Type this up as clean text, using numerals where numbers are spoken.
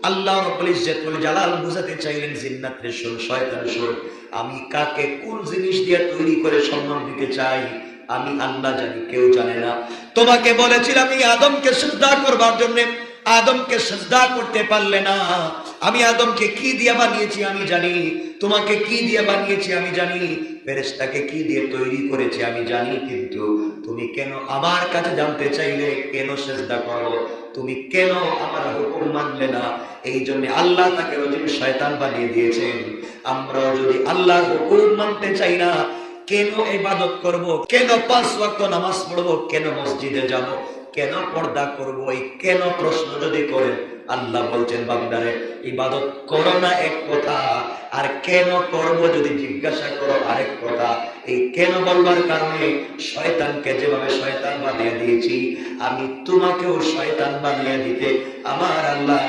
আল্লাহ রাব্বুল ইজ্জতুল জালাল বুঝাতে চাইলেন জিন্নাতরে শুন, শয়তান শুন, আমি কাকে কোন জিনিস দিয়ে তৈরি করে সম্মান দিতে চাই আমি আল্লাহ জানি, কেউ জানে না। তোমাকে বলেছিলাম আমি আদমকে সিজদা করবার জন্য, আদমকে সিজদা করতে পারলে না। আমি আদমকে কি দিয়ে বানিয়েছি আমি জানি, তোমাকে কি দিয়ে বানিয়েছি আমি জানি, ফেরেশতাকে কি দিয়ে তৈরি করেছি আমি জানি। কিন্তু তুমি কেন আমার কাছে জানতে চাইলে, কেন সিজদা করো, তুমি কেন আমার হুকুম মানলে না? এই জন্য আল্লাহ তাকে রজিম শয়তান বানিয়ে দিয়েছেন। আমরা যদি আল্লাহর হুকুম মানতে চাই না, কেন ইবাদত করব, কেন 5 ওয়াক্ত নামাজ পড়ব, কেন মসজিদে যাব, কেন পর্দা করব, এই কেন প্রশ্ন যদি করেন, আল্লাহ বলছেন বান্দারে ইবাদত করো না এক কথা, আর কেন করব যদি জিজ্ঞাসা করো আরেক কথা। এই কেন বলবার কারণে শয়তানকে যেভাবে শয়তান বানিয়ে দিয়েছি, আমি তোমাকেও শয়তান বানিয়ে দিতে আমার আল্লাহ